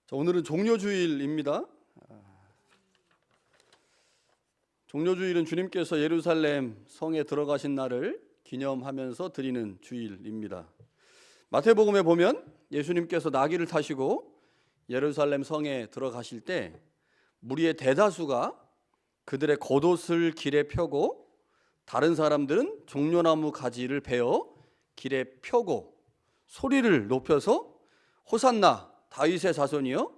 자, 오늘은 종료주일입니다. 종료주일은 주님께서 예루살렘 성에 들어가신 날을 기념하면서 드리는 주일입니다. 마태복음에 보면 예수님께서 나귀를 타시고 예루살렘 성에 들어가실 때 무리의 대다수가 그들의 겉옷을 길에 펴고 다른 사람들은 종려나무 가지를 베어 길에 펴고 소리를 높여서 호산나 다윗의 자손이여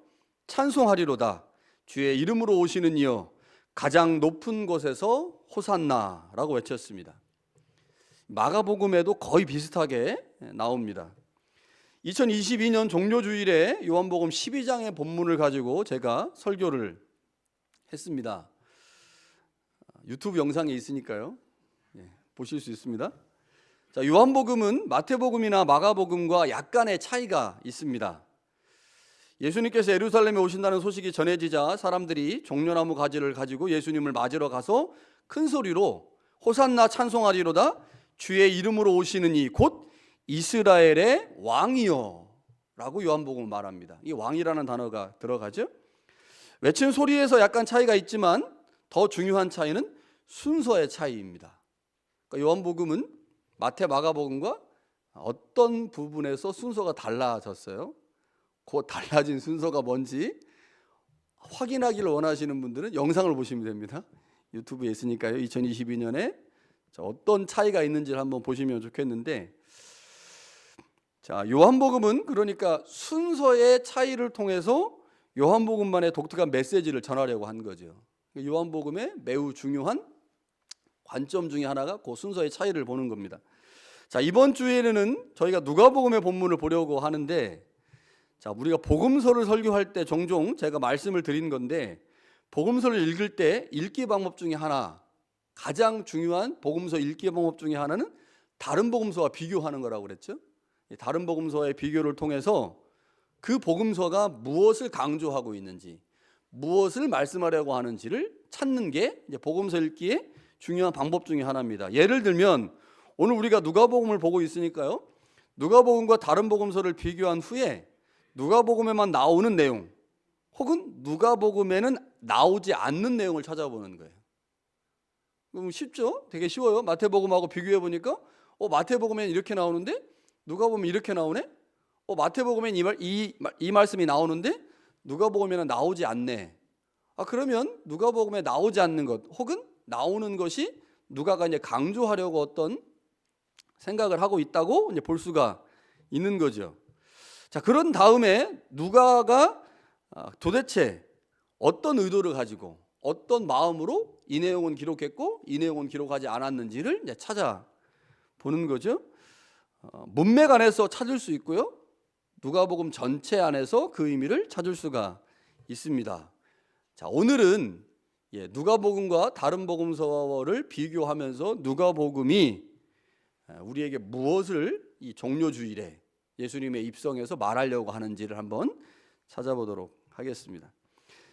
찬송하리로다 주의 이름으로 오시는 이여 가장 높은 곳에서 호산나라고 외쳤습니다. 마가복음에도 거의 비슷하게 나옵니다. 2022년 종료주일에 요한복음 12장의 본문을 가지고 제가 설교를 했습니다. 유튜브 영상에 있으니까요. 보실 수 있습니다. 자, 요한복음은 마태복음이나 마가복음과 약간의 차이가 있습니다. 예수님께서 예루살렘에 오신다는 소식이 전해지자 사람들이 종려나무 가지를 가지고 예수님을 맞으러 가서 큰 소리로 호산나 찬송하리로다 주의 이름으로 오시는 이 곧 이스라엘의 왕이여 라고 요한복음은 말합니다. 이 왕이라는 단어가 들어가죠. 외친 소리에서 약간 차이가 있지만 더 중요한 차이는 순서의 차이입니다. 그러니까 요한복음은 마태 마가복음과 어떤 부분에서 순서가 달라졌어요. 그 달라진 순서가 뭔지 확인하기를 원하시는 분들은 영상을 보시면 됩니다. 유튜브에 있으니까요. 2022년에 어떤 차이가 있는지를 한번 보시면 좋겠는데, 자, 요한복음은 그러니까 순서의 차이를 통해서 요한복음만의 독특한 메시지를 전하려고 한 거죠. 요한복음의 매우 중요한 관점 중에 하나가 그 순서의 차이를 보는 겁니다. 자, 이번 주에는 저희가 누가복음의 본문을 보려고 하는데, 자, 우리가 복음서를 설교할 때 종종 제가 말씀을 드린 건데, 복음서를 읽을 때 읽기 방법 중에 하나, 가장 중요한 복음서 읽기 방법 중에 하나는 다른 복음서와 비교하는 거라고 그랬죠. 다른 복음서의 비교를 통해서 그 복음서가 무엇을 강조하고 있는지, 무엇을 말씀하려고 하는지를 찾는 게 이제 복음서 읽기의 중요한 방법 중에 하나입니다. 예를 들면 오늘 우리가 누가복음을 보고 있으니까요. 누가복음과 다른 복음서를 비교한 후에 누가복음에만 나오는 내용 혹은 누가복음에는 나오지 않는 내용을 찾아보는 거예요. 그럼 쉽죠? 되게 쉬워요. 마태복음하고 비교해 보니까 마태복음에는 이렇게 나오는데 누가복음은 이렇게 나오네. 마태복음에는 이 말씀이 나오는데 누가복음에는 나오지 않네. 그러면 누가복음에 나오지 않는 것 혹은 나오는 것이 누가가 이제 강조하려고 어떤 생각을 하고 있다고 이제 볼 수가 있는 거죠. 자, 그런 다음에 누가가 도대체 어떤 의도를 가지고 어떤 마음으로 이 내용은 기록했고 이 내용은 기록하지 않았는지를 이제 찾아보는 거죠. 문맥 안에서 찾을 수 있고요. 누가복음 전체 안에서 그 의미를 찾을 수가 있습니다. 자, 오늘은 누가복음과 다른 복음서를 비교하면서 누가복음이 우리에게 무엇을 이 종료주일에 예수님의 입성에서 말하려고 하는지를 한번 찾아보도록 하겠습니다.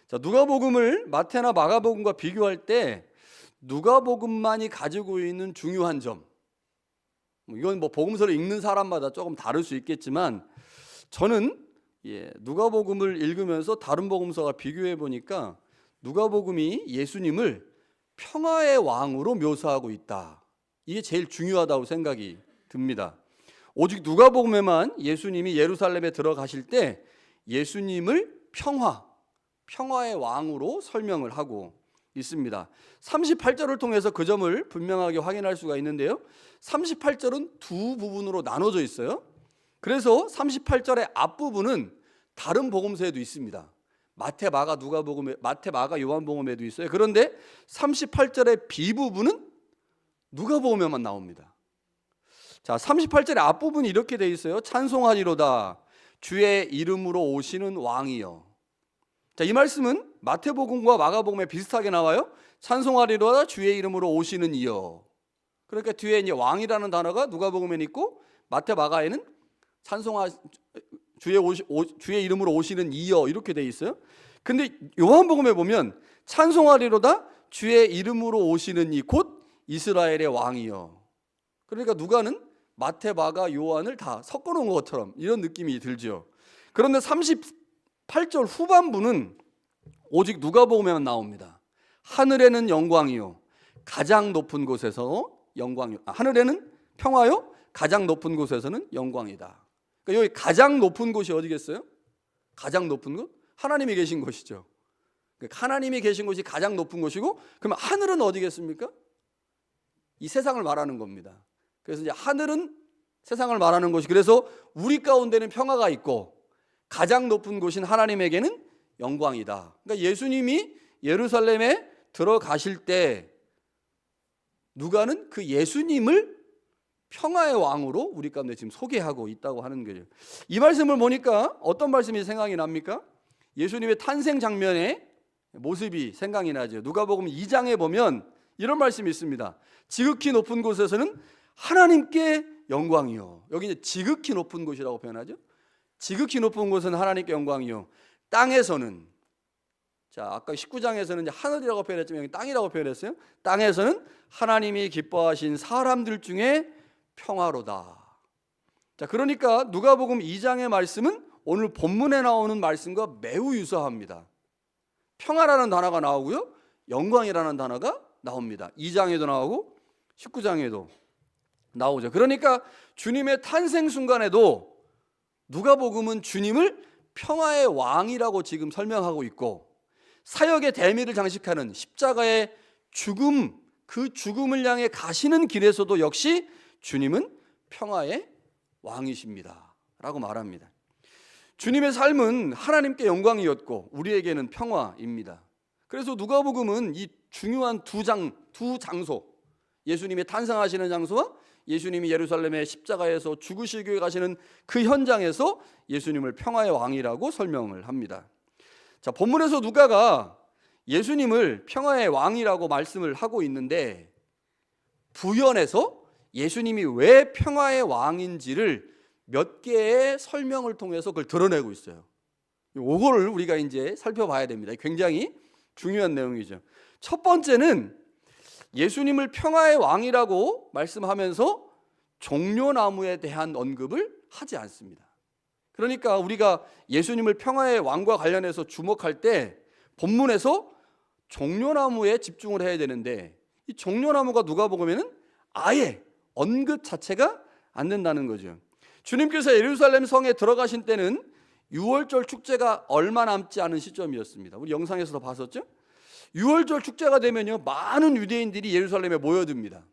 자, 누가복음을 마태나 마가복음과 비교할 때 누가복음만이 가지고 있는 중요한 점, 이건 복음서를 읽는 사람마다 조금 다를 수 있겠지만 저는 누가복음을 읽으면서 다른 복음서와 비교해 보니까 누가복음이 예수님을 평화의 왕으로 묘사하고 있다. 이게 제일 중요하다고 생각이 듭니다. 오직 누가복음에만 예수님이 예루살렘에 들어가실 때 예수님을 평화의 왕으로 설명을 하고 있습니다. 38절을 통해서 그 점을 분명하게 확인할 수가 있는데요. 38절은 두 부분으로 나눠져 있어요. 그래서 38절의 앞부분은 다른 복음서에도 있습니다. 마태, 마가, 요한복음에도 있어요. 그런데 38절의 비부분은 누가복음에만 나옵니다. 자, 38절의 앞부분이 이렇게 돼 있어요. 찬송하리로다 주의 이름으로 오시는 왕이여. 자, 이 말씀은 마태복음과 마가복음에 비슷하게 나와요. 찬송하리로다 주의 이름으로 오시는 이여. 그러니까 뒤에 이제 왕이라는 단어가 누가복음에는 있고 마태, 마가에는 주의 이름으로 오시는 이여 이렇게 돼 있어요. 근데 요한복음에 보면 찬송하리로다 주의 이름으로 오시는 이 곧 이스라엘의 왕이여. 그러니까 누가는 마태, 마가, 요한을 다 섞어놓은 것처럼 이런 느낌이 들죠. 그런데 8절 후반부는 오직 누가복음에만 나옵니다. 하늘에는 영광이요 가장 높은 곳에서 영광이요. 하늘에는 평화요 가장 높은 곳에서는 영광이다. 그러니까 여기 가장 높은 곳이 어디겠어요? 가장 높은 곳? 하나님이 계신 곳이죠. 그러니까 하나님이 계신 곳이 가장 높은 곳이고, 그러면 하늘은 어디겠습니까? 이 세상을 말하는 겁니다. 그래서 이제 하늘은 세상을 말하는 곳이, 그래서 우리 가운데는 평화가 있고 가장 높은 곳인 하나님에게는 영광이다. 그러니까 예수님이 예루살렘에 들어가실 때 누가는 그 예수님을 평화의 왕으로 우리 가운데 지금 소개하고 있다고 하는 거죠. 이 말씀을 보니까 어떤 말씀이 생각이 납니까? 예수님의 탄생 장면의 모습이 생각이 나죠. 누가복음 2장에 보면 이런 말씀이 있습니다. 지극히 높은 곳에서는 하나님께 영광이요. 여기 이제 지극히 높은 곳이라고 표현하죠. 지극히 높은 곳은 하나님께 영광이요. 땅에서는, 자 아까 19장에서는 이제 하늘이라고 표현했지만 여기 땅이라고 표현했어요. 땅에서는 하나님이 기뻐하신 사람들 중에 평화로다. 자 그러니까 누가복음 2장의 말씀은 오늘 본문에 나오는 말씀과 매우 유사합니다. 평화라는 단어가 나오고요, 영광이라는 단어가 나옵니다. 2장에도 나오고 19장에도 나오죠. 그러니까 주님의 탄생 순간에도 누가복음은 주님을 평화의 왕이라고 지금 설명하고 있고, 사역의 대미를 장식하는 십자가의 죽음, 그 죽음을 향해 가시는 길에서도 역시 주님은 평화의 왕이십니다 라고 말합니다. 주님의 삶은 하나님께 영광이었고 우리에게는 평화입니다. 그래서 누가복음은 이 중요한 두 장소, 예수님이 탄생하시는 장소와 예수님이 예루살렘의 십자가에서 죽으시기 위해 가시는 그 현장에서 예수님을 평화의 왕이라고 설명을 합니다. 자, 본문에서 누가가 예수님을 평화의 왕이라고 말씀을 하고 있는데, 부연해서 예수님이 왜 평화의 왕인지를 몇 개의 설명을 통해서 그걸 드러내고 있어요. 이거를 우리가 이제 살펴봐야 됩니다. 굉장히 중요한 내용이죠. 첫 번째는 예수님을 평화의 왕이라고 말씀하면서 종려나무에 대한 언급을 하지 않습니다. 그러니까 우리가 예수님을 평화의 왕과 관련해서 주목할 때 본문에서 종려나무에 집중을 해야 되는데, 이 종려나무가 누가복음에는 아예 언급 자체가 안 된다는 거죠. 주님께서 예루살렘 성에 들어가신 때는 유월절 축제가 얼마 남지 않은 시점이었습니다. 우리 영상에서도 봤었죠? 유월절 축제가 되면요, 많은 유대인들이 예루살렘에 모여듭니다.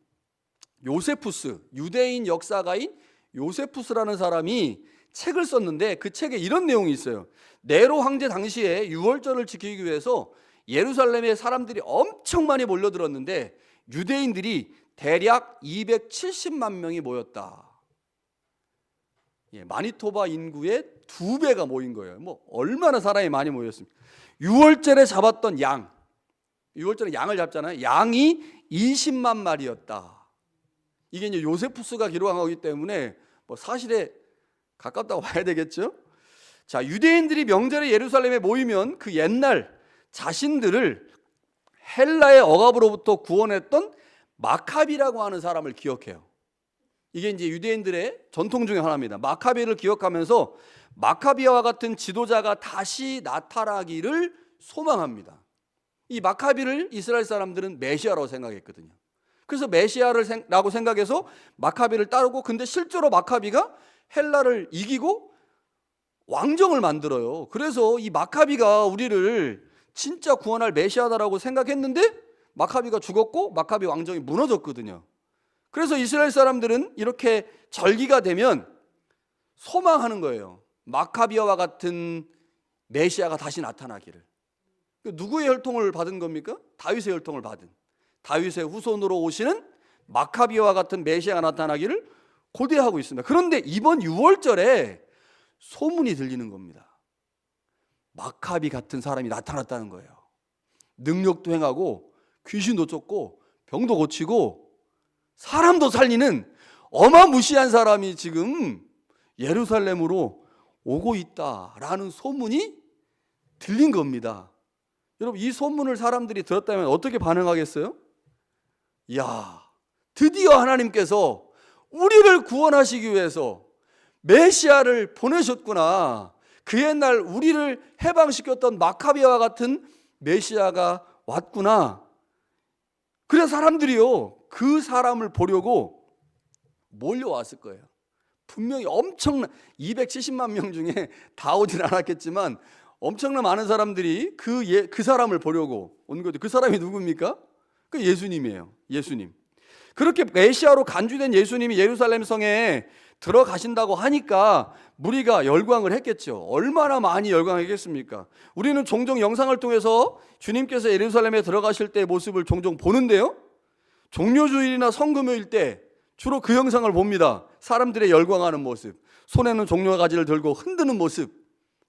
요세푸스, 유대인 역사가인 요세푸스라는 사람이 책을 썼는데 그 책에 이런 내용이 있어요. 네로 황제 당시에 유월절을 지키기 위해서 예루살렘에 사람들이 엄청 많이 몰려들었는데 유대인들이 대략 270만 명이 모였다. 마니토바 인구의 2배가 모인 거예요. 뭐 얼마나 사람이 많이 모였습니까? 유월절에 잡았던 양, 유월절에 양을 잡잖아요. 양이 20만 마리였다. 이게 이제 요세푸스가 기록한 거기 때문에 뭐 사실에 가깝다고 봐야 되겠죠. 자, 유대인들이 명절에 예루살렘에 모이면 그 옛날 자신들을 헬라의 억압으로부터 구원했던 마카비라고 하는 사람을 기억해요. 이게 이제 유대인들의 전통 중에 하나입니다. 마카비를 기억하면서 마카비와 같은 지도자가 다시 나타나기를 소망합니다. 이 마카비를 이스라엘 사람들은 메시아라고 생각했거든요. 그래서 메시아라고 생각해서 마카비를 따르고, 근데 실제로 마카비가 헬라를 이기고 왕정을 만들어요. 그래서 이 마카비가 우리를 진짜 구원할 메시아다라고 생각했는데 마카비가 죽었고 마카비 왕정이 무너졌거든요. 그래서 이스라엘 사람들은 이렇게 절기가 되면 소망하는 거예요. 마카비아와 같은 메시아가 다시 나타나기를. 누구의 혈통을 받은 겁니까? 다윗의 혈통을 받은, 다윗의 후손으로 오시는 마카비아와 같은 메시아가 나타나기를 고대하고 있습니다. 그런데 이번 유월절에 소문이 들리는 겁니다. 마카비 같은 사람이 나타났다는 거예요. 능력도 행하고 귀신도 쫓고 병도 고치고 사람도 살리는 어마무시한 사람이 지금 예루살렘으로 오고 있다라는 소문이 들린 겁니다. 여러분, 이 소문을 사람들이 들었다면 어떻게 반응하겠어요? 이야, 드디어 하나님께서 우리를 구원하시기 위해서 메시아를 보내셨구나. 그 옛날 우리를 해방시켰던 마카비와 같은 메시아가 왔구나. 그래서 사람들이요, 그 사람을 보려고 몰려왔을 거예요. 분명히 엄청난 270만 명 중에 다 오진 않았겠지만 엄청난 많은 사람들이 그 사람을 보려고 온 거죠. 그 사람이 누굽니까? 그 예수님이에요. 예수님. 그렇게 메시아로 간주된 예수님이 예루살렘 성에 들어가신다고 하니까 무리가 열광을 했겠죠. 얼마나 많이 열광했겠습니까? 우리는 종종 영상을 통해서 주님께서 예루살렘에 들어가실 때의 모습을 종종 보는데요, 종려주일이나 성금요일 때 주로 그 영상을 봅니다. 사람들의 열광하는 모습, 손에는 종려가지를 들고 흔드는 모습.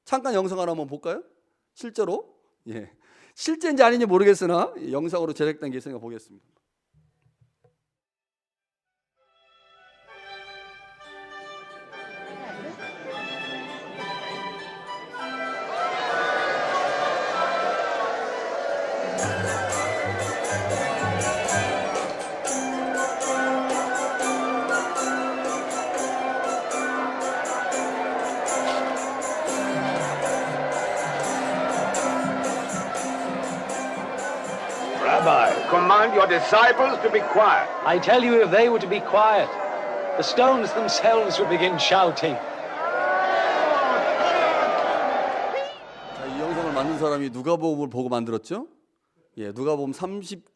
잠깐 영상 하나 한번 볼까요? 실제로, 실제인지 아닌지 모르겠으나 영상으로 제작된 게 있으니까 보겠습니다. Rabbi, command your disciples to be quiet. I tell you, if they were to be quiet, the stones themselves would begin shouting. 자, 이 영상을 만든 사람이 누가복음을 보고 만들었죠? 누가복음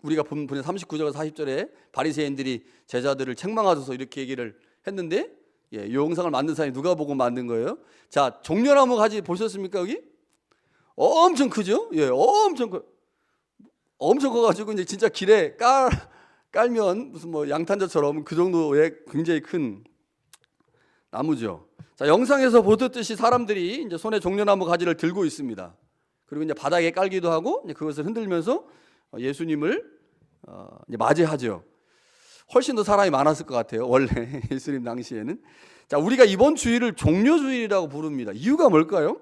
우리가 본 39절과 40절에 바리새인들이 제자들을 책망하셔서 이렇게 얘기를 했는데, 이 영상을 만든 사람이 누가복음 만든 거예요. 자, 종려나무 가지 보셨습니까? 여기 엄청 크죠? 엄청 커가지고 이제 진짜 길에 깔면 무슨 뭐 양탄자처럼 그 정도의 굉장히 큰 나무죠. 자, 영상에서 보듯이 사람들이 이제 손에 종려나무 가지를 들고 있습니다. 그리고 이제 바닥에 깔기도 하고 이제 그것을 흔들면서 예수님을 이제 맞이하죠. 훨씬 더 사람이 많았을 것 같아요. 원래 예수님 당시에는. 자, 우리가 이번 주일을 종려주일이라고 부릅니다. 이유가 뭘까요?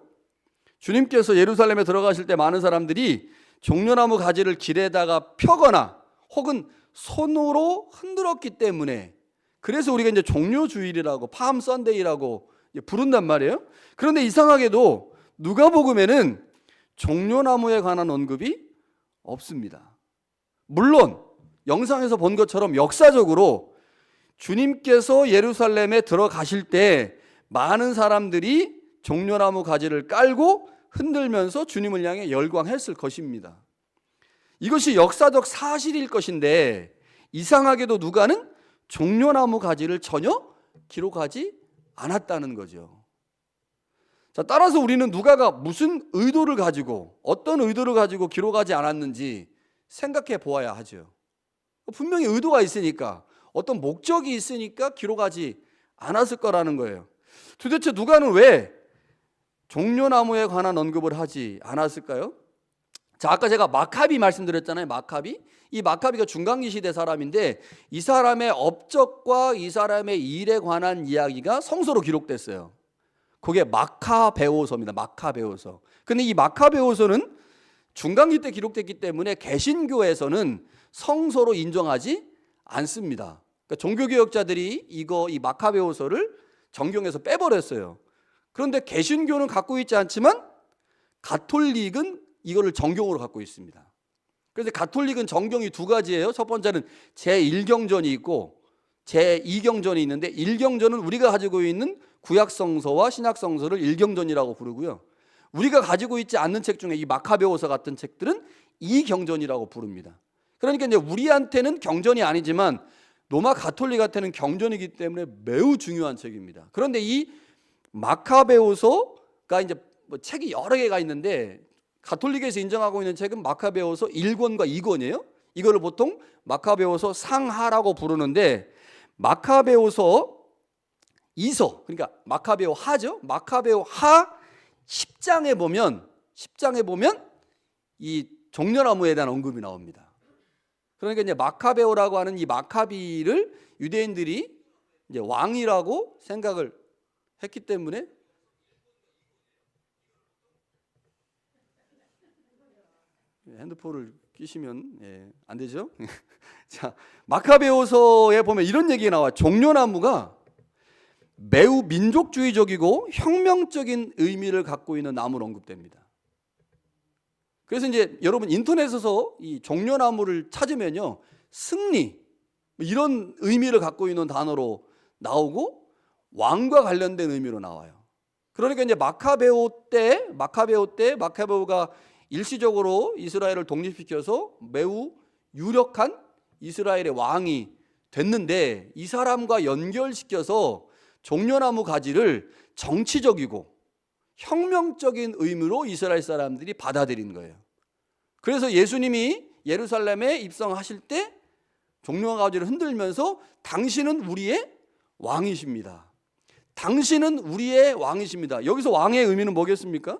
주님께서 예루살렘에 들어가실 때 많은 사람들이 종려나무 가지를 길에다가 펴거나 혹은 손으로 흔들었기 때문에, 그래서 우리가 이제 종려주일이라고 팜 선데이라고 부른단 말이에요. 그런데 이상하게도 누가복음에는 종려나무에 관한 언급이 없습니다. 물론 영상에서 본 것처럼 역사적으로 주님께서 예루살렘에 들어가실 때 많은 사람들이 종려나무 가지를 깔고 흔들면서 주님을 향해 열광했을 것입니다. 이것이 역사적 사실일 것인데 이상하게도 누가는 종려나무 가지를 전혀 기록하지 않았다는 거죠. 자, 따라서 우리는 누가가 무슨 의도를 가지고, 어떤 의도를 가지고 기록하지 않았는지 생각해 보아야 하죠. 분명히 의도가 있으니까, 어떤 목적이 있으니까 기록하지 않았을 거라는 거예요. 도대체 누가는 왜 종려나무에 관한 언급을 하지 않았을까요? 자, 아까 제가 마카비 말씀드렸잖아요. 마카비. 이 마카비가 중간기 시대 사람인데 이 사람의 업적과 이 사람의 일에 관한 이야기가 성서로 기록됐어요. 그게 마카베오서입니다. 마카베오서. 근데 이 마카베오서는 중간기 때 기록됐기 때문에 개신교에서는 성서로 인정하지 않습니다. 그러니까 종교개혁자들이 이 마카베오서를 정경에서 빼버렸어요. 그런데 개신교는 갖고 있지 않지만 가톨릭은 이거를 정경으로 갖고 있습니다. 그래서 가톨릭은 정경이 두 가지예요. 첫 번째는 제1경전이 있고 제2경전이 있는데 1경전은 우리가 가지고 있는 구약성서와 신약성서를 1경전이라고 부르고요. 우리가 가지고 있지 않는 책 중에 이 마카베오서 같은 책들은 2경전이라고 부릅니다. 그러니까 이제 우리한테는 경전이 아니지만 로마 가톨릭한테는 경전이기 때문에 매우 중요한 책입니다. 그런데 이 마카베오서가 이제 뭐 책이 여러 개가 있는데 가톨릭에서 인정하고 있는 책은 마카베오서 1권과 2권이에요. 이거를 보통 마카베오서 상하라고 부르는데 마카베오서 2서, 그러니까 마카베오 하죠. 마카베오 하 10장에 보면 이 종려나무에 대한 언급이 나옵니다. 그러니까 이제 마카베오라고 하는 이 마카비를 유대인들이 이제 왕이라고 생각을 했기 때문에 핸드폰을 끼시면 안 되죠. 자, 마카베오서에 보면 이런 얘기가 나와. 종려나무가 매우 민족주의적이고 혁명적인 의미를 갖고 있는 나무로 언급됩니다. 그래서 이제 여러분 인터넷에서 이 종려나무를 찾으면요, 승리 이런 의미를 갖고 있는 단어로 나오고 왕과 관련된 의미로 나와요. 그러니까 이제 마카베오가 일시적으로 이스라엘을 독립시켜서 매우 유력한 이스라엘의 왕이 됐는데, 이 사람과 연결시켜서 종려나무 가지를 정치적이고 혁명적인 의미로 이스라엘 사람들이 받아들인 거예요. 그래서 예수님이 예루살렘에 입성하실 때 종려나무 가지를 흔들면서 당신은 우리의 왕이십니다. 당신은 우리의 왕이십니다. 여기서 왕의 의미는 뭐겠습니까?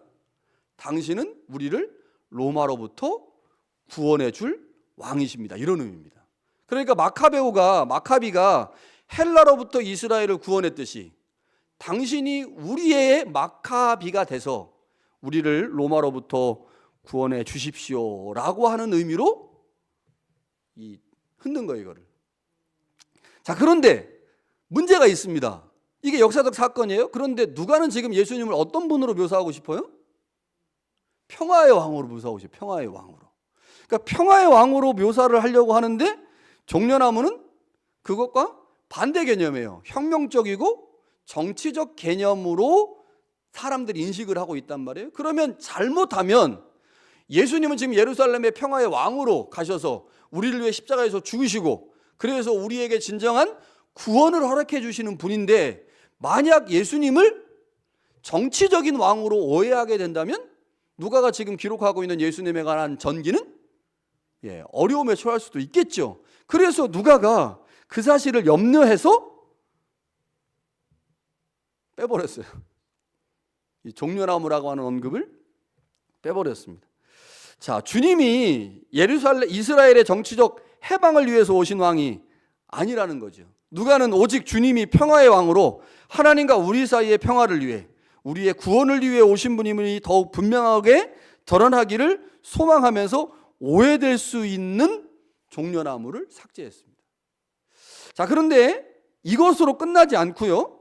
당신은 우리를 로마로부터 구원해 줄 왕이십니다. 이런 의미입니다. 그러니까 마카비가 헬라로부터 이스라엘을 구원했듯이 당신이 우리의 마카비가 돼서 우리를 로마로부터 구원해 주십시오라고 하는 의미로 흔든 거예요, 이거를. 자, 그런데 문제가 있습니다. 이게 역사적 사건이에요. 그런데 누가는 지금 예수님을 어떤 분으로 묘사하고 싶어요? 평화의 왕으로 묘사하고 싶어요. 평화의 왕으로. 그러니까 평화의 왕으로 묘사를 하려고 하는데 종려나무는 그것과 반대 개념이에요. 혁명적이고 정치적 개념으로 사람들이 인식을 하고 있단 말이에요. 그러면 잘못하면 예수님은 지금 예루살렘의 평화의 왕으로 가셔서 우리를 위해 십자가에서 죽으시고 그래서 우리에게 진정한 구원을 허락해 주시는 분인데, 만약 예수님을 정치적인 왕으로 오해하게 된다면 누가가 지금 기록하고 있는 예수님에 관한 전기는 어려움에 처할 수도 있겠죠. 그래서 누가가 그 사실을 염려해서 빼버렸어요. 이 종려나무라고 하는 언급을 빼버렸습니다. 자, 주님이 이스라엘의 정치적 해방을 위해서 오신 왕이 아니라는 거죠. 누가는 오직 주님이 평화의 왕으로 하나님과 우리 사이의 평화를 위해, 우리의 구원을 위해 오신 분임이 더욱 분명하게 드러나기를 소망하면서 오해될 수 있는 종려나무를 삭제했습니다. 자, 그런데 이것으로 끝나지 않고요.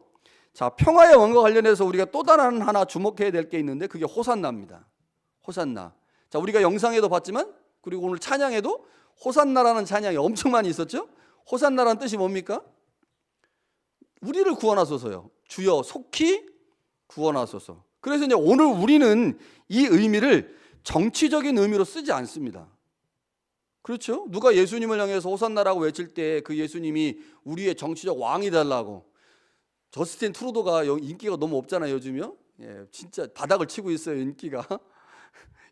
자, 평화의 왕과 관련해서 우리가 또 다른 하나 주목해야 될 게 있는데 그게 호산나입니다. 호산나. 자, 우리가 영상에도 봤지만 그리고 오늘 찬양에도 호산나라는 찬양이 엄청 많이 있었죠. 호산나라는 뜻이 뭡니까? 우리를 구원하소서요. 주여 속히 구원하소서. 그래서 이제 오늘 우리는 이 의미를 정치적인 의미로 쓰지 않습니다. 그렇죠? 누가 예수님을 향해서 호산나라고 외칠 때 그 예수님이 우리의 정치적 왕이 달라고. 저스틴 트루도가 인기가 너무 없잖아요, 요즘요. 진짜 바닥을 치고 있어요, 인기가.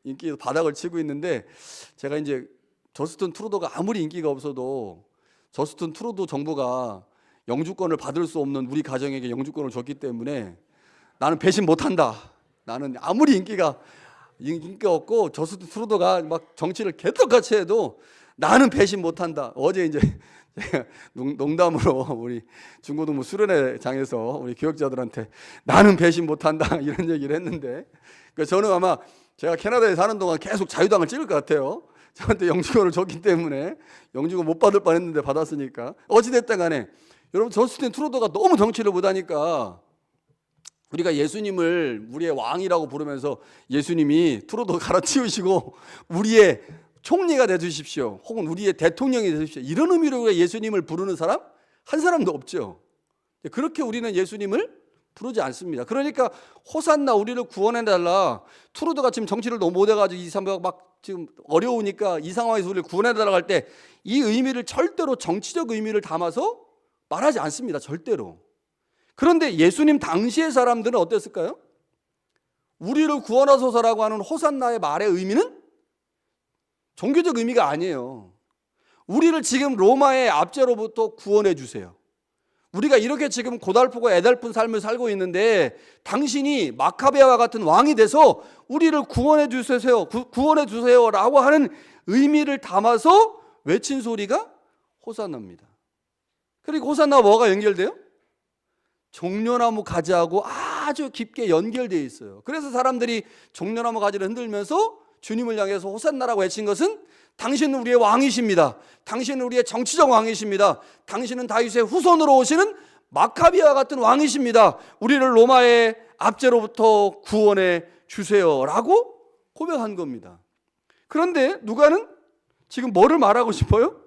인기가 바닥을 치고 있는데, 제가 이제 저스틴 트루도가 아무리 인기가 없어도 저스틴 트루도 정부가 영주권을 받을 수 없는 우리 가정에게 영주권을 줬기 때문에 나는 배신 못한다. 나는 아무리 인기가 없고 저스틴 트루도가 막 정치를 개떡같이 해도 나는 배신 못한다. 어제 이제 제가 농담으로 우리 중고등부 수련회장에서 우리 교역자들한테 나는 배신 못한다 이런 얘기를 했는데, 그러니까 저는 아마 제가 캐나다에 사는 동안 계속 자유당을 찍을 것 같아요. 저한테 영주권을 줬기 때문에. 영주권 못 받을 뻔했는데 받았으니까. 어찌됐든 간에 여러분, 저스틴 트루도가 너무 정치를 못하니까 우리가 예수님을 우리의 왕이라고 부르면서 예수님이 트루도 갈아치우시고 우리의 총리가 되주십시오, 혹은 우리의 대통령이 되주십시오, 이런 의미로 우리가 예수님을 부르는 사람 한 사람도 없죠. 그렇게 우리는 예수님을 부르지 않습니다. 그러니까 호산나, 우리를 구원해달라. 트루도가 지금 정치를 너무 못해가지고 이 사람이 막 지금 어려우니까 이 상황에서 우리를 구원해달라고 할 때 이 의미를 절대로 정치적 의미를 담아서 말하지 않습니다. 절대로. 그런데 예수님 당시의 사람들은 어땠을까요? 우리를 구원하소서라고 하는 호산나의 말의 의미는 종교적 의미가 아니에요. 우리를 지금 로마의 압제로부터 구원해 주세요. 우리가 이렇게 지금 고달프고 애달픈 삶을 살고 있는데 당신이 마카베와 같은 왕이 돼서 우리를 구원해 주세요라고 하는 의미를 담아서 외친 소리가 호산나입니다. 그리고 호산나와 뭐가 연결돼요? 종려나무 가지하고 아주 깊게 연결되어 있어요. 그래서 사람들이 종려나무 가지를 흔들면서 주님을 향해서 호산나라고 외친 것은 당신은 우리의 왕이십니다. 당신은 우리의 정치적 왕이십니다. 당신은 다윗의 후손으로 오시는 마카비아 같은 왕이십니다. 우리를 로마의 압제로부터 구원해 주세요라고 고백한 겁니다. 그런데 누가는 지금 뭐를 말하고 싶어요?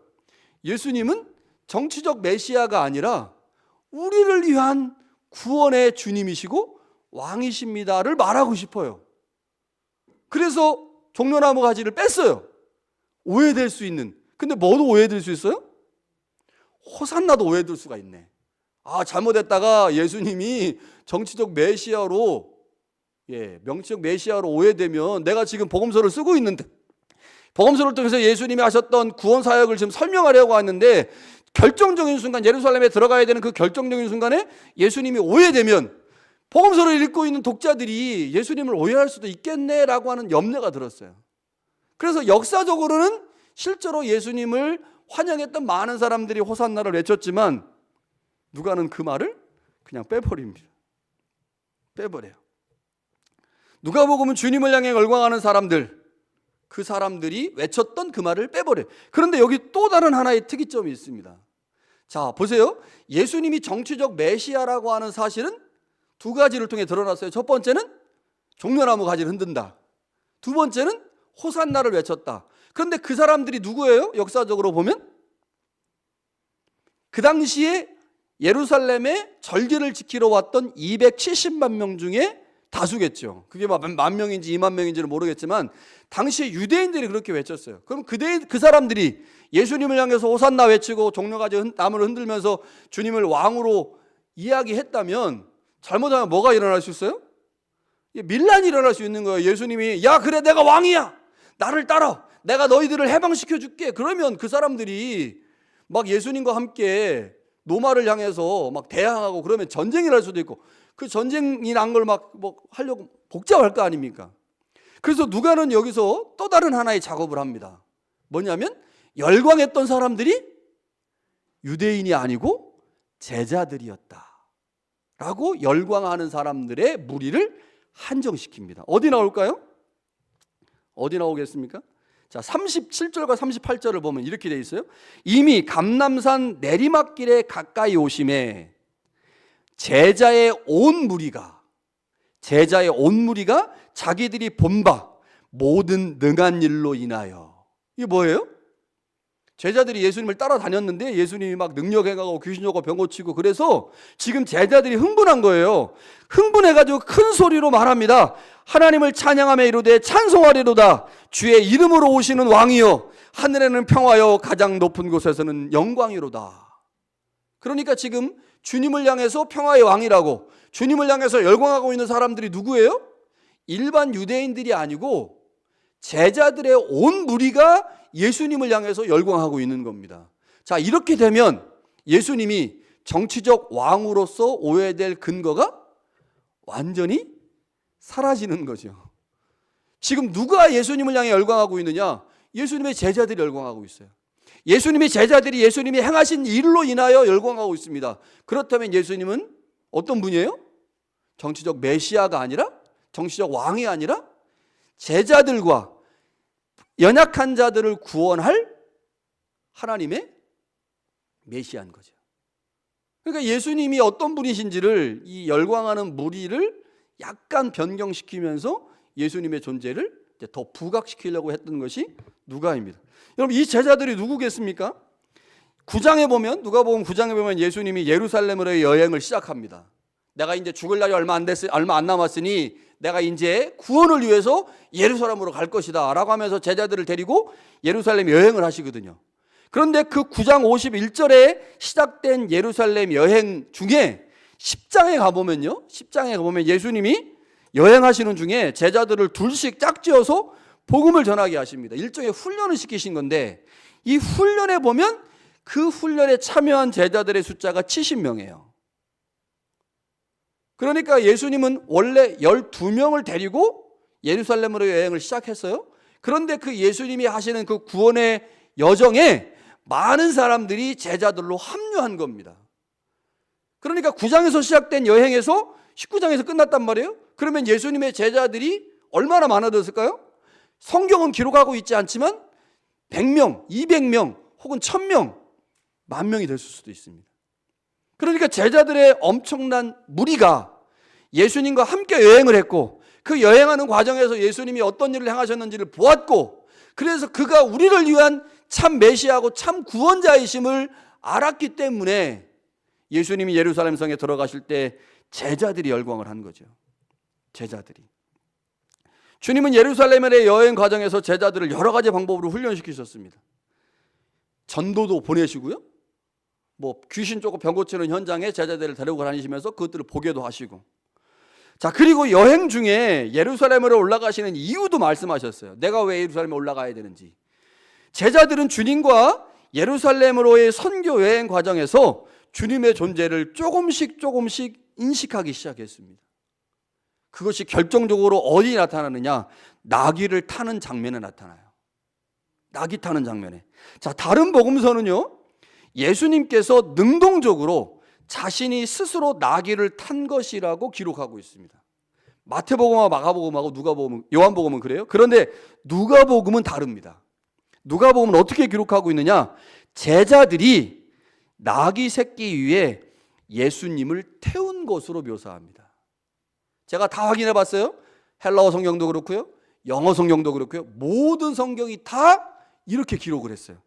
예수님은 정치적 메시아가 아니라 우리를 위한 구원의 주님이시고 왕이십니다를 말하고 싶어요. 그래서 종려나무 가지를 뺐어요. 오해될 수 있는. 근데 뭐도 오해될 수 있어요? 호산나도 오해될 수가 있네. 잘못했다가 예수님이 정치적 메시아로, 명치적 메시아로 오해되면 내가 지금 복음서를 쓰고 있는데, 복음서를 통해서 예수님이 하셨던 구원 사역을 지금 설명하려고 하는데, 결정적인 순간, 예루살렘에 들어가야 되는 그 결정적인 순간에 예수님이 오해되면 복음서를 읽고 있는 독자들이 예수님을 오해할 수도 있겠네라고 하는 염려가 들었어요. 그래서 역사적으로는 실제로 예수님을 환영했던 많은 사람들이 호산나를 외쳤지만 누가는 그 말을 그냥 빼버립니다. 빼버려요. 누가복음은 주님을 향해 열광하는 사람들, 그 사람들이 외쳤던 그 말을 빼버려요. 그런데 여기 또 다른 하나의 특이점이 있습니다. 자, 보세요. 예수님이 정치적 메시아라고 하는 사실은 두 가지를 통해 드러났어요. 첫 번째는 종려나무 가지를 흔든다. 두 번째는 호산나를 외쳤다. 그런데 그 사람들이 누구예요? 역사적으로 보면 그 당시에 예루살렘에 절기를 지키러 왔던 270만 명 중에 다수겠죠. 그게 만 명인지 2만 명인지는 모르겠지만 당시에 유대인들이 그렇게 외쳤어요. 그럼 그 사람들이 예수님을 향해서 호산나 외치고 종려가지 나무를 흔들면서 주님을 왕으로 이야기했다면 잘못하면 뭐가 일어날 수 있어요? 밀란이 일어날 수 있는 거예요. 예수님이 야 그래 내가 왕이야, 나를 따라, 내가 너희들을 해방시켜 줄게. 그러면 그 사람들이 막 예수님과 함께 노마를 향해서 막 대항하고 그러면 전쟁이 날 수도 있고, 그 전쟁이 난 걸 막 뭐 하려고 복잡할 거 아닙니까? 그래서 누가는 여기서 또 다른 하나의 작업을 합니다. 뭐냐면 열광했던 사람들이 유대인이 아니고 제자들이었다 라고 열광하는 사람들의 무리를 한정시킵니다. 어디 나올까요? 어디 나오겠습니까? 자, 37절과 38절을 보면 이렇게 돼 있어요. 이미 감람산 내리막길에 가까이 오심에 제자의 온 무리가 자기들이 본 바 모든 능한 일로 인하여. 이게 뭐예요? 제자들이 예수님을 따라다녔는데 예수님이 막 능력 행하고 귀신 오고 병 고치고 그래서 지금 제자들이 흥분한 거예요. 흥분해가지고 큰 소리로 말합니다. 하나님을 찬양하며 이르되 찬송하리로다. 주의 이름으로 오시는 왕이여, 하늘에는 평화여, 가장 높은 곳에서는 영광이로다. 그러니까 지금 주님을 향해서 평화의 왕이라고, 주님을 향해서 열광하고 있는 사람들이 누구예요? 일반 유대인들이 아니고 제자들의 온 무리가 예수님을 향해서 열광하고 있는 겁니다. 자, 이렇게 되면 예수님이 정치적 왕으로서 오해될 근거가 완전히 사라지는 거죠. 지금 누가 예수님을 향해 열광하고 있느냐? 예수님의 제자들이 열광하고 있어요. 예수님의 제자들이 예수님이 행하신 일로 인하여 열광하고 있습니다. 그렇다면 예수님은 어떤 분이에요? 정치적 메시아가 아니라, 정치적 왕이 아니라 제자들과 연약한 자들을 구원할 하나님의 메시아인 거죠. 그러니까 예수님이 어떤 분이신지를 이 열광하는 무리를 약간 변경시키면서 예수님의 존재를 더 부각시키려고 했던 것이 누가입니다. 여러분, 이 제자들이 누구겠습니까? 9장에 보면, 누가복음 9장에 보면 예수님이 예루살렘으로의 여행을 시작합니다. 내가 이제 죽을 날이 얼마 안 남았으니 내가 이제 구원을 위해서 예루살렘으로 갈 것이다 라고 하면서 제자들을 데리고 예루살렘 여행을 하시거든요. 그런데 그 9장 51절에 시작된 예루살렘 여행 중에 10장에 가보면 예수님이 여행하시는 중에 제자들을 둘씩 짝지어서 복음을 전하게 하십니다. 일종의 훈련을 시키신 건데, 이 훈련에 보면 그 훈련에 참여한 제자들의 숫자가 70명이에요. 그러니까 예수님은 원래 12명을 데리고 예루살렘으로 여행을 시작했어요. 그런데 그 예수님이 하시는 그 구원의 여정에 많은 사람들이 제자들로 합류한 겁니다. 그러니까 9장에서 시작된 여행에서 19장에서 끝났단 말이에요. 그러면 예수님의 제자들이 얼마나 많아졌을까요? 성경은 기록하고 있지 않지만 100명, 200명, 혹은 1000명, 10,000명이 됐을 수도 있습니다. 그러니까 제자들의 엄청난 무리가 예수님과 함께 여행을 했고, 그 여행하는 과정에서 예수님이 어떤 일을 행하셨는지를 보았고, 그래서 그가 우리를 위한 참 메시아고 참 구원자이심을 알았기 때문에 예수님이 예루살렘 성에 들어가실 때 제자들이 열광을 한 거죠. 제자들이. 주님은 예루살렘의 여행 과정에서 제자들을 여러 가지 방법으로 훈련시키셨습니다. 전도도 보내시고요, 귀신 쫓고 병 고치는 현장에 제자들을 데리고 다니시면서 그것들을 보게도 하시고, 자, 그리고 여행 중에 예루살렘으로 올라가시는 이유도 말씀하셨어요. 내가 왜 예루살렘에 올라가야 되는지. 제자들은 주님과 예루살렘으로의 선교 여행 과정에서 주님의 존재를 조금씩 인식하기 시작했습니다. 그것이 결정적으로 어디 나타나느냐? 나귀를 타는 장면에 나타나요. 나귀 타는 장면에. 자, 다른 복음서는요, 예수님께서 능동적으로 자신이 스스로 나귀를 탄 것이라고 기록하고 있습니다. 마태복음과 마가복음하고 누가복음, 요한복음은 그래요. 그런데 누가복음은 다릅니다. 누가복음은 어떻게 기록하고 있느냐? 제자들이 나귀 새끼 위에 예수님을 태운 것으로 묘사합니다. 제가 다 확인해 봤어요. 헬라어 성경도 그렇고요, 영어 성경도 그렇고요, 모든 성경이 다 이렇게 기록을 했어요.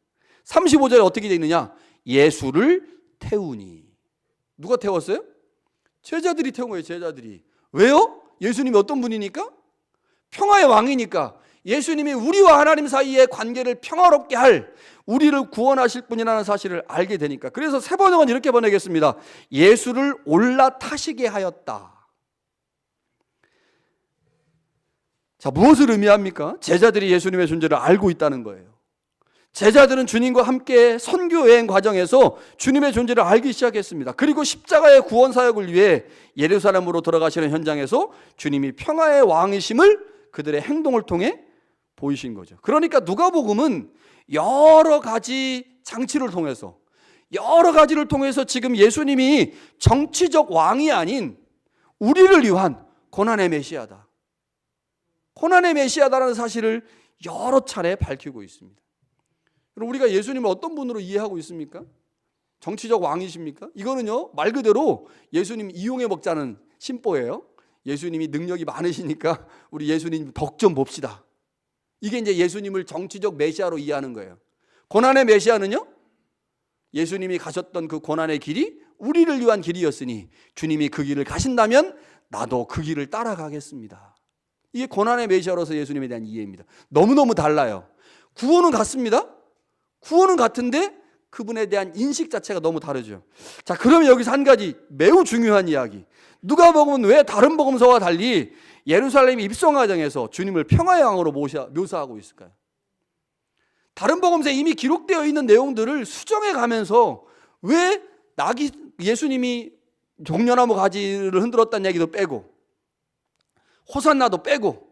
35절에 어떻게 되어 있느냐? 예수를 태우니. 누가 태웠어요? 제자들이 태운 거예요. 제자들이. 왜요? 예수님이 어떤 분이니까? 평화의 왕이니까. 예수님이 우리와 하나님 사이의 관계를 평화롭게 할, 우리를 구원하실 분이라는 사실을 알게 되니까. 그래서 세 번역은 이렇게 번역했습니다. 예수를 올라타시게 하였다. 자, 무엇을 의미합니까? 제자들이 예수님의 존재를 알고 있다는 거예요. 제자들은 주님과 함께 선교 여행 과정에서 주님의 존재를 알기 시작했습니다. 그리고 십자가의 구원 사역을 위해 예루살렘으로 들어가시는 현장에서 주님이 평화의 왕이심을 그들의 행동을 통해 보이신 거죠. 그러니까 누가복음은 여러 가지 장치를 통해서, 여러 가지를 통해서 지금 예수님이 정치적 왕이 아닌 우리를 위한 고난의 메시아다, 고난의 메시아다라는 사실을 여러 차례 밝히고 있습니다. 그럼 우리가 예수님을 어떤 분으로 이해하고 있습니까? 정치적 왕이십니까? 이거는요, 말 그대로 예수님 이용해 먹자는 심보예요. 예수님이 능력이 많으시니까 우리 예수님 덕 좀 봅시다. 이게 이제 예수님을 정치적 메시아로 이해하는 거예요. 고난의 메시아는요, 예수님이 가셨던 그 고난의 길이 우리를 위한 길이었으니 주님이 그 길을 가신다면 나도 그 길을 따라가겠습니다. 이게 고난의 메시아로서 예수님에 대한 이해입니다. 너무너무 달라요. 구원은 같습니다. 구원은 같은데 그분에 대한 인식 자체가 너무 다르죠. 자, 그러면 여기서 한 가지 매우 중요한 이야기. 누가복음은 왜 다른 복음서와 달리 예루살렘 입성 과정에서 주님을 평화의 왕으로 묘사하고 있을까요? 다른 복음서에 이미 기록되어 있는 내용들을 수정해 가면서 왜 예수님이 종려나무 가지를 흔들었다는 얘기도 빼고, 호산나도 빼고,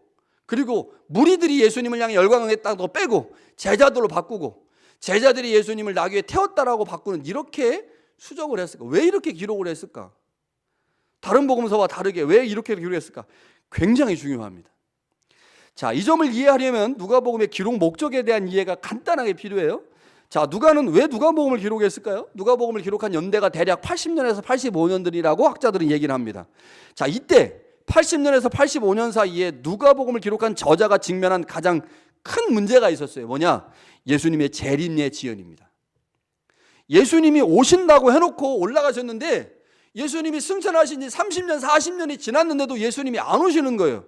그리고 무리들이 예수님을 향해 열광했다도 빼고, 제자들로 바꾸고, 제자들이 예수님을 나귀에 태웠다라고 바꾸는, 이렇게 수정을 했을까? 왜 이렇게 기록을 했을까? 다른 복음서와 다르게 왜 이렇게 기록했을까? 굉장히 중요합니다. 자, 이 점을 이해하려면 누가복음의 기록 목적에 대한 이해가 간단하게 필요해요. 자, 누가는 왜 누가복음을 기록했을까요? 누가복음을 기록한 연대가 대략 80년에서 85년들이라고 학자들은 얘기를 합니다. 자, 이때 80년에서 85년 사이에 누가복음을 기록한 저자가 직면한 가장 큰 문제가 있었어요. 뭐냐? 예수님의 재림의 지연입니다. 예수님이 오신다고 해놓고 올라가셨는데 예수님이 승천하신 지 30년, 40년이 지났는데도 예수님이 안 오시는 거예요.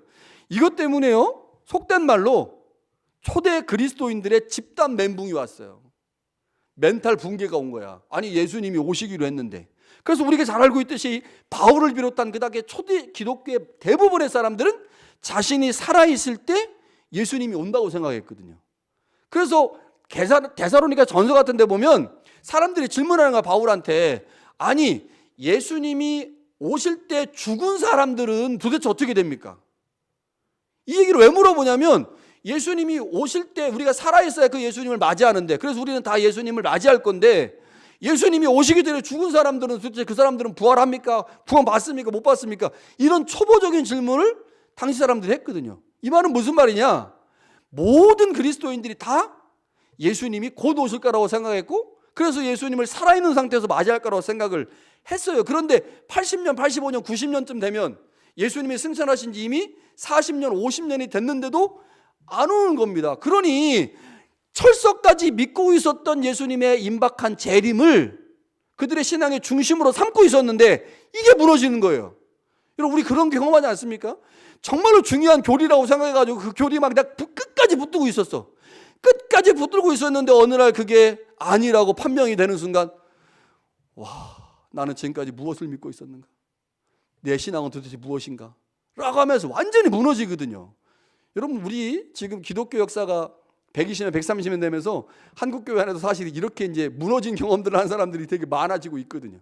이것 때문에요, 속된 말로 초대 그리스도인들의 집단 멘붕이 왔어요. 멘탈 붕괴가 온 거야. 아니, 예수님이 오시기로 했는데. 그래서 우리가 잘 알고 있듯이 바울을 비롯한 그닥의 초대 기독교의 대부분의 사람들은 자신이 살아있을 때 예수님이 온다고 생각했거든요. 그래서 데살로니가 전서 같은 데 보면 사람들이 질문하는 거야, 바울한테. 아니, 예수님이 오실 때 죽은 사람들은 도대체 어떻게 됩니까? 이 얘기를 왜 물어보냐면, 예수님이 오실 때 우리가 살아있어야 그 예수님을 맞이하는데, 그래서 우리는 다 예수님을 맞이할 건데, 예수님이 오시기 전에 죽은 사람들은 도대체 그 사람들은 부활합니까? 구원 받습니까? 못 받습니까? 이런 초보적인 질문을 당시 사람들이 했거든요. 이 말은 무슨 말이냐? 모든 그리스도인들이 다 예수님이 곧 오실 거라고 생각했고, 그래서 예수님을 살아있는 상태에서 맞이할 거라고 생각을 했어요. 그런데 80년, 85년, 90년쯤 되면 예수님이 승천하신 지 이미 40년, 50년이 됐는데도 안 오는 겁니다. 그러니 철석까지 믿고 있었던 예수님의 임박한 재림을 그들의 신앙의 중심으로 삼고 있었는데 이게 무너지는 거예요. 여러분, 우리 그런 경험하지 않습니까? 정말로 중요한 교리라고 생각해가지고 그 교리 막 끝까지 붙들고 있었어. 끝까지 붙들고 있었는데 어느 날 그게 아니라고 판명이 되는 순간, 와, 나는 지금까지 무엇을 믿고 있었는가? 내 신앙은 도대체 무엇인가? 라고 하면서 완전히 무너지거든요. 여러분, 우리 지금 기독교 역사가 120년, 130년 되면서 한국교회 안에도 사실 이렇게 이제 무너진 경험들을 한 사람들이 되게 많아지고 있거든요.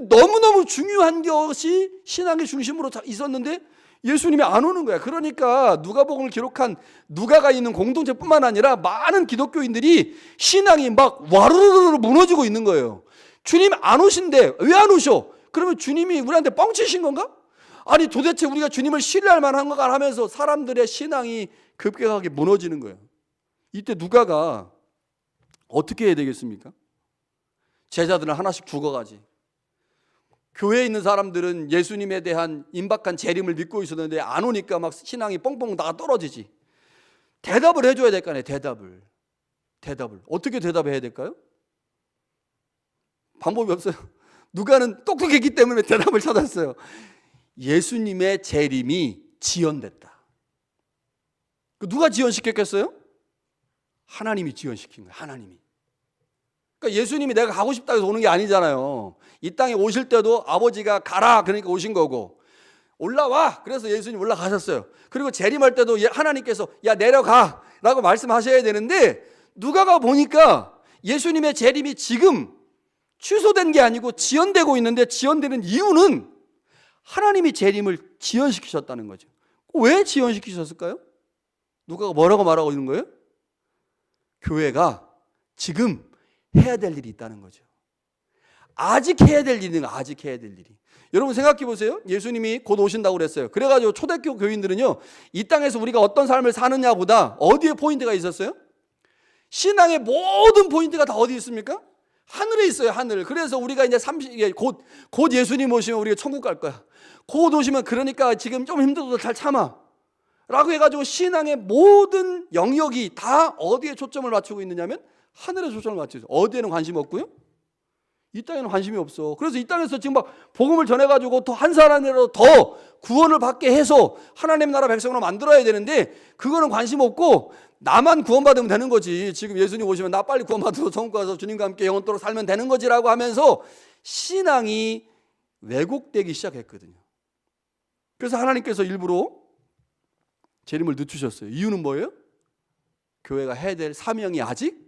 너무너무 중요한 것이 신앙의 중심으로 있었는데 예수님이 안 오는 거야. 그러니까 누가복음을 기록한 누가가 있는 공동체뿐만 아니라 많은 기독교인들이 신앙이 막 와르르르 무너지고 있는 거예요. 주님 안 오신대. 왜 안 오셔? 그러면 주님이 우리한테 뻥치신 건가? 아니, 도대체 우리가 주님을 신뢰할 만한 건가 하면서 사람들의 신앙이 급격하게 무너지는 거예요. 이때 누가가 어떻게 해야 되겠습니까? 제자들은 하나씩 죽어가지. 교회에 있는 사람들은 예수님에 대한 임박한 재림을 믿고 있었는데 안 오니까 막 신앙이 뻥뻥 다 떨어지지. 대답을 해줘야 될 거 아니에요. 대답을 어떻게 대답해야 될까요? 방법이 없어요. 누가는 똑똑했기 때문에 대답을 찾았어요. 예수님의 재림이 지연됐다. 누가 지연시켰겠어요? 하나님이 지연시킨 거예요. 하나님이. 그러니까 예수님이 내가 가고 싶다 해서 오는 게 아니잖아요. 이 땅에 오실 때도 아버지가 가라 그러니까 오신 거고, 올라와 그래서 예수님 올라가셨어요. 그리고 재림할 때도 하나님께서 야 내려가 라고 말씀하셔야 되는데, 누가가 보니까 예수님의 재림이 지금 취소된 게 아니고 지연되고 있는데, 지연되는 이유는 하나님이 재림을 지연시키셨다는 거죠. 왜 지연시키셨을까요? 누가가 뭐라고 말하고 있는 거예요? 교회가 지금 해야 될 일이 있다는 거죠. 아직 해야 될 일은 아직 해야 될 일이. 여러분 생각해 보세요. 예수님이 곧 오신다고 그랬어요. 그래가지고 초대교 교인들은요, 이 땅에서 우리가 어떤 삶을 사느냐보다 어디에 포인트가 있었어요? 신앙의 모든 포인트가 다 어디 있습니까? 하늘에 있어요. 하늘. 그래서 우리가 이제 곧 예수님 오시면 우리가 천국 갈 거야. 곧 오시면 그러니까 지금 좀 힘들어도 잘 참아 라고 해가지고 신앙의 모든 영역이 다 어디에 초점을 맞추고 있느냐면 하늘에 초점을 맞추죠. 어디에는 관심 없고요, 이 땅에는 관심이 없어. 그래서 이 땅에서 지금 막 복음을 전해가지고 또 한 사람이라도 더 구원을 받게 해서 하나님 나라 백성으로 만들어야 되는데 그거는 관심 없고 나만 구원받으면 되는 거지. 지금 예수님 오시면 나 빨리 구원받아서 천국 가서 주님과 함께 영원토록 살면 되는 거지라고 하면서 신앙이 왜곡되기 시작했거든요. 그래서 하나님께서 일부러 재림을 늦추셨어요. 이유는 뭐예요? 교회가 해야 될 사명이 아직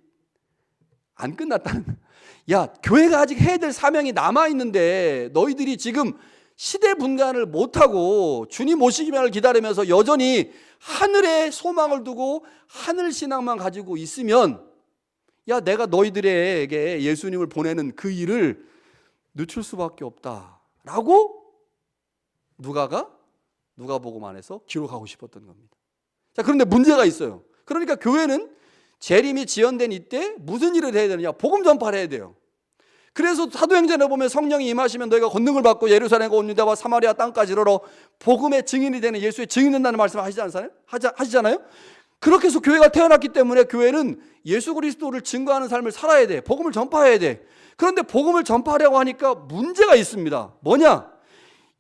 안 끝났다는 거예요. 야, 교회가 아직 해야 될 사명이 남아있는데 너희들이 지금 시대 분간을 못하고 주님 오시기만을 기다리면서 여전히 하늘에 소망을 두고 하늘 신앙만 가지고 있으면, 야, 내가 너희들에게 예수님을 보내는 그 일을 늦출 수밖에 없다라고 누가복음 안에서 기록하고 싶었던 겁니다. 자, 그런데 문제가 있어요. 그러니까 교회는 재림이 지연된 이때 무슨 일을 해야 되느냐? 복음 전파를 해야 돼요. 그래서 사도행전에 보면 성령이 임하시면 너희가 권능을 받고 예루살렘과 온 유다와 사마리아 땅까지 이르러 복음의 증인이 되는, 예수의 증인 된다는 말씀을 하시잖아요. 그렇게 해서 교회가 태어났기 때문에 교회는 예수 그리스도를 증거하는 삶을 살아야 돼. 복음을 전파해야 돼. 그런데 복음을 전파하려고 하니까 문제가 있습니다. 뭐냐?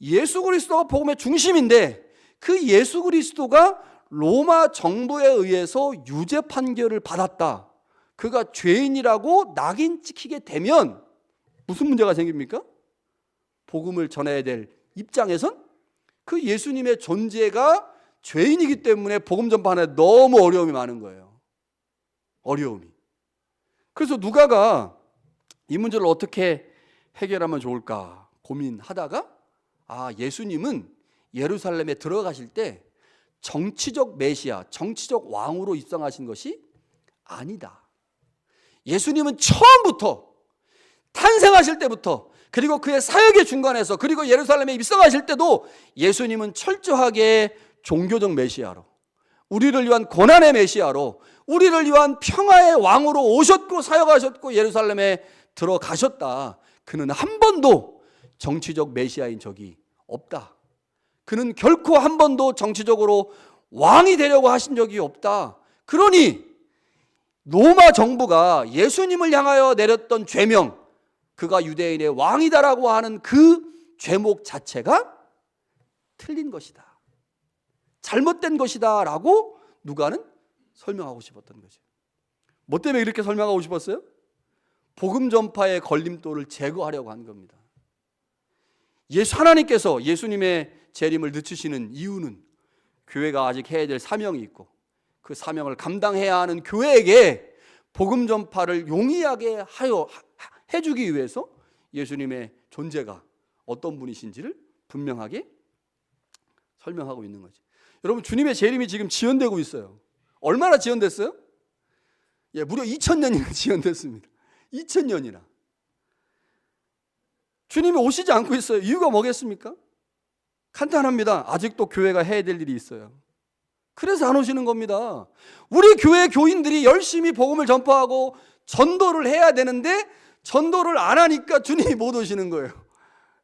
예수 그리스도가 복음의 중심인데 그 예수 그리스도가 로마 정부에 의해서 유죄 판결을 받았다. 그가 죄인이라고 낙인 찍히게 되면 무슨 문제가 생깁니까? 복음을 전해야 될 입장에선 그 예수님의 존재가 죄인이기 때문에 복음 전파하는데 너무 어려움이 많은 거예요. 어려움이. 그래서 누가가 이 문제를 어떻게 해결하면 좋을까 고민하다가, 예수님은 예루살렘에 들어가실 때 정치적 메시아, 정치적 왕으로 입성하신 것이 아니다. 예수님은 처음부터 탄생하실 때부터, 그리고 그의 사역의 중간에서, 그리고 예루살렘에 입성하실 때도 예수님은 철저하게 종교적 메시아로, 우리를 위한 고난의 메시아로, 우리를 위한 평화의 왕으로 오셨고 사역하셨고 예루살렘에 들어가셨다. 그는 한 번도 정치적 메시아인 적이 없다. 그는 결코 한 번도 정치적으로 왕이 되려고 하신 적이 없다. 그러니 로마 정부가 예수님을 향하여 내렸던 죄명, 그가 유대인의 왕이다라고 하는 그 죄목 자체가 틀린 것이다, 잘못된 것이다 라고 누가는 설명하고 싶었던 거죠. 뭐 때문에 이렇게 설명하고 싶었어요? 복음 전파의 걸림돌을 제거하려고 한 겁니다. 하나님께서 예수님의 재림을 늦추시는 이유는 교회가 아직 해야 될 사명이 있고 그 사명을 감당해야 하는 교회에게 복음 전파를 용이하게 해주기 위해서 예수님의 존재가 어떤 분이신지를 분명하게 설명하고 있는 거죠. 여러분, 주님의 재림이 지금 지연되고 있어요. 얼마나 지연됐어요? 무려 2000년이나 지연됐습니다. 2000년이나. 주님이 오시지 않고 있어요. 이유가 뭐겠습니까? 간단합니다. 아직도 교회가 해야 될 일이 있어요. 그래서 안 오시는 겁니다. 우리 교회 교인들이 열심히 복음을 전파하고 전도를 해야 되는데 전도를 안 하니까 주님이 못 오시는 거예요.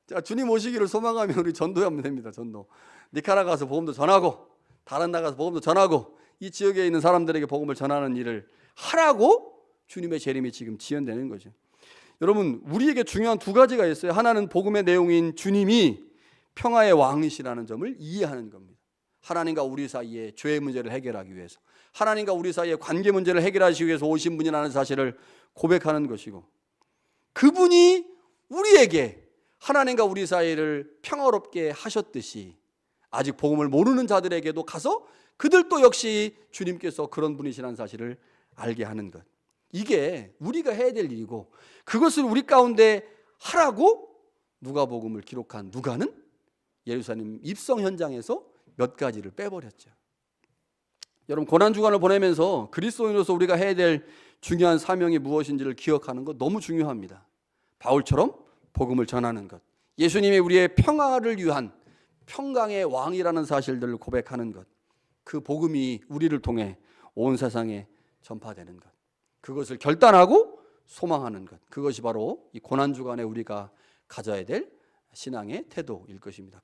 자, 주님 오시기를 소망하면 우리 전도하면 됩니다. 전도. 니카라과 가서 복음도 전하고 다른 나라 가서 복음도 전하고 이 지역에 있는 사람들에게 복음을 전하는 일을 하라고 주님의 재림이 지금 지연되는 거죠. 여러분, 우리에게 중요한 두 가지가 있어요. 하나는 복음의 내용인 주님이 평화의 왕이시라는 점을 이해하는 겁니다. 하나님과 우리 사이의 죄의 문제를 해결하기 위해서, 하나님과 우리 사이의 관계 문제를 해결하시기 위해서 오신 분이라는 사실을 고백하는 것이고, 그분이 우리에게 하나님과 우리 사이를 평화롭게 하셨듯이 아직 복음을 모르는 자들에게도 가서 그들도 역시 주님께서 그런 분이시라는 사실을 알게 하는 것, 이게 우리가 해야 될 일이고, 그것을 우리 가운데 하라고 누가복음을 기록한 누가는 예루살렘 입성 현장에서 몇 가지를 빼버렸죠. 여러분, 고난주간을 보내면서 그리스도인으로서 우리가 해야 될 중요한 사명이 무엇인지를 기억하는 것 너무 중요합니다. 바울처럼 복음을 전하는 것, 예수님이 우리의 평화를 위한 평강의 왕이라는 사실들을 고백하는 것, 그 복음이 우리를 통해 온 세상에 전파되는 것, 그것을 결단하고 소망하는 것, 그것이 바로 이 고난주간에 우리가 가져야 될 신앙의 태도일 것입니다.